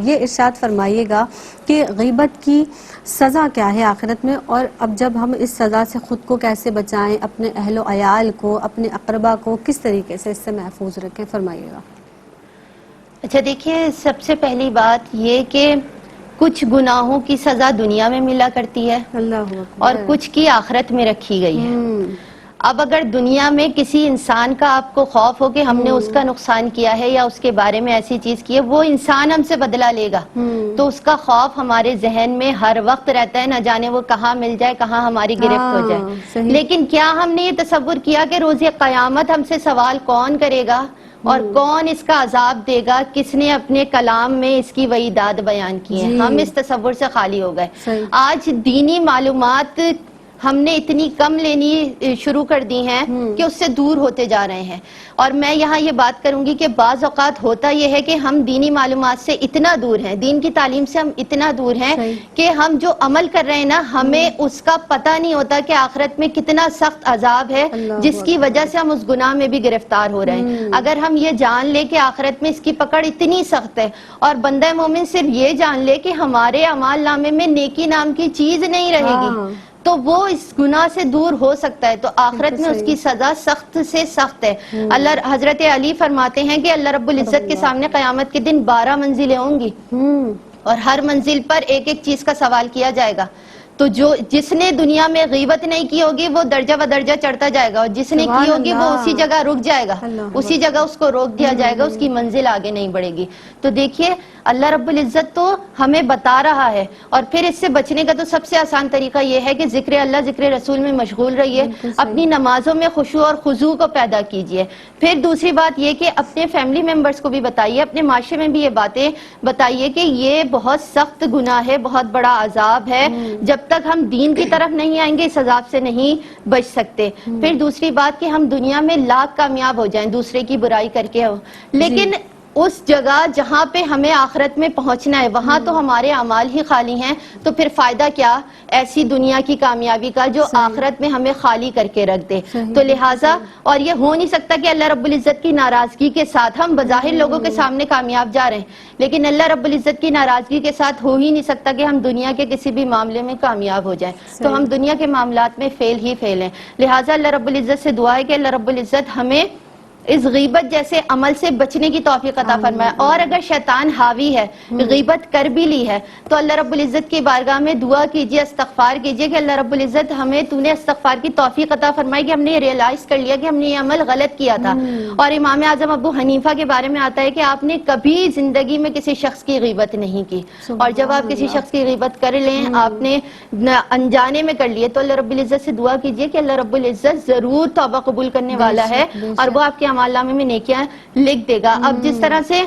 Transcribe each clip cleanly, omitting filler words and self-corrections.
یہ ارشاد فرمائیے گا کہ غیبت کی سزا کیا ہے آخرت میں، اور اب جب ہم اس سزا سے خود کو کیسے بچائیں، اپنے اہل و عیال کو، اپنے اقربا کو کس طریقے سے اس سے محفوظ رکھیں، فرمائیے گا۔ اچھا دیکھیے، سب سے پہلی بات یہ کہ کچھ گناہوں کی سزا دنیا میں ملا کرتی ہے اللہ اور اکبر۔ کچھ کی آخرت میں رکھی گئی ہے۔ اب اگر دنیا میں کسی انسان کا آپ کو خوف ہو کہ ہم نے اس کا نقصان کیا ہے یا اس کے بارے میں ایسی چیز کی ہے، وہ انسان ہم سے بدلہ لے گا تو اس کا خوف ہمارے ذہن میں ہر وقت رہتا ہے، نہ جانے وہ کہاں مل جائے، کہاں ہماری گرفت ہو جائے۔ لیکن کیا ہم نے یہ تصور کیا کہ روز قیامت ہم سے سوال کون کرے گا اور کون اس کا عذاب دے گا؟ کس نے اپنے کلام میں اس کی وعیدات بیان کی ہیں؟ ہم اس تصور سے خالی ہو گئے۔ آج دینی معلومات ہم نے اتنی کم لینی شروع کر دی ہیں کہ اس سے دور ہوتے جا رہے ہیں، اور میں یہاں یہ بات کروں گی کہ بعض اوقات ہوتا یہ ہے کہ ہم دینی معلومات سے اتنا دور ہیں، دین کی تعلیم سے ہم اتنا دور ہیں کہ ہم جو عمل کر رہے ہیں نا، ہمیں اس کا پتہ نہیں ہوتا کہ آخرت میں کتنا سخت عذاب ہے جس کی وجہ سے ہم اس گناہ میں بھی گرفتار ہو رہے ہیں۔ اگر ہم یہ جان لے کہ آخرت میں اس کی پکڑ اتنی سخت ہے، اور بندہ مومن صرف یہ جان لے کہ ہمارے اعمال نامے میں نیکی نام کی چیز نہیں رہے گی، تو وہ اس گناہ سے دور ہو سکتا ہے۔ تو آخرت میں اس کی سزا سخت سے سخت ہے۔ اللہ حضرت علی فرماتے ہیں کہ اللہ رب العزت کے سامنے قیامت کے دن 12 منزلیں ہوں گی، اور ہر منزل پر ایک ایک چیز کا سوال کیا جائے گا۔ تو جس نے دنیا میں غیبت نہیں کی ہوگی وہ درجہ و درجہ چڑھتا جائے گا، اور جس نے کی ہوگی وہ اسی جگہ رک جائے گا، اسی جگہ اس کو روک دیا جائے گا، اس کی منزل آگے نہیں بڑھے گی۔ تو دیکھیے، اللہ رب العزت تو ہمیں بتا رہا ہے، اور پھر اس سے بچنے کا تو سب سے آسان طریقہ یہ ہے کہ ذکر اللہ، ذکر رسول میں مشغول رہیے، اپنی نمازوں میں خشوع اور خضوع کو پیدا کیجیے۔ پھر دوسری بات یہ کہ اپنے فیملی ممبرز کو بھی بتائیے، اپنے معاشرے میں بھی یہ باتیں بتائیے کہ یہ بہت سخت گناہ ہے، بہت بڑا عذاب ہے، جب تک ہم دین کی طرف نہیں آئیں گے اس عذاب سے نہیں بچ سکتے۔ پھر دوسری بات کہ ہم دنیا میں لاکھ کامیاب ہو جائیں، دوسرے کی برائی کر کے ہو، لیکن اس جگہ جہاں پہ ہمیں آخرت میں پہنچنا ہے وہاں تو ہمارے اعمال ہی خالی ہیں، تو پھر فائدہ کیا ایسی دنیا کی کامیابی کا جو آخرت میں ہمیں خالی کر کے رکھ دے؟ تو لہٰذا، اور یہ ہو نہیں سکتا کہ اللہ رب العزت کی ناراضگی کے ساتھ ہم بظاہر لوگوں کے سامنے کامیاب جا رہے ہیں، لیکن اللہ رب العزت کی ناراضگی کے ساتھ ہو ہی نہیں سکتا کہ ہم دنیا کے کسی بھی معاملے میں کامیاب ہو جائیں، تو ہم دنیا کے معاملات میں فیل ہی فیل ہیں۔ لہٰذا اللہ رب العزت سے دعا ہے کہ اللہ رب العزت ہمیں اس غیبت جیسے عمل سے بچنے کی توفیق عطا فرمائے، اور اگر شیطان حاوی ہے، غیبت کر بھی لی ہے، تو اللہ رب العزت کی بارگاہ میں دعا کیجئے، استغفار کیجئے کہ اللہ رب العزت ہمیں تو نے استغفار کی توفیق عطا فرمائی کہ ہم نے ریئلائز کر لیا کہ ہم نے یہ عمل غلط کیا تھا۔ اور امام اعظم ابو حنیفہ کے بارے میں آتا ہے کہ آپ نے کبھی زندگی میں کسی شخص کی غیبت نہیں کی، اور جب آپ کسی شخص کی غیبت کر لیں، آپ نے انجانے میں کر لیے، تو اللہ رب العزت سے دعا کیجئے کہ اللہ رب العزت ضرور توبہ قبول کرنے والا ہے، اور وہ آپ کے اعمال نامے میں نیکیاں لکھ دے گا۔ اب جس طرح سے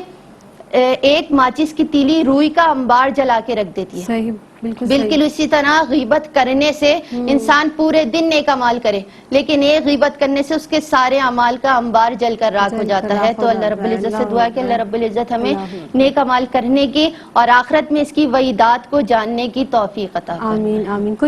ایک ماچس کی تیلی روئی کا انبار جلا کے رکھ دیتی ہے، بالکل اسی طرح غیبت کرنے سے انسان پورے دن نیک اعمال کرے، لیکن ایک غیبت کرنے سے اس کے سارے اعمال کا انبار جل کر راکھ ہو جاتا ہے۔ تو اللہ رب العزت سے دعا ہے کہ اللہ رب العزت ہمیں نیک اعمال کرنے کی اور آخرت میں اس کی وعیدات کو جاننے کی توفیق عطا فرمائے۔ آمین آمین۔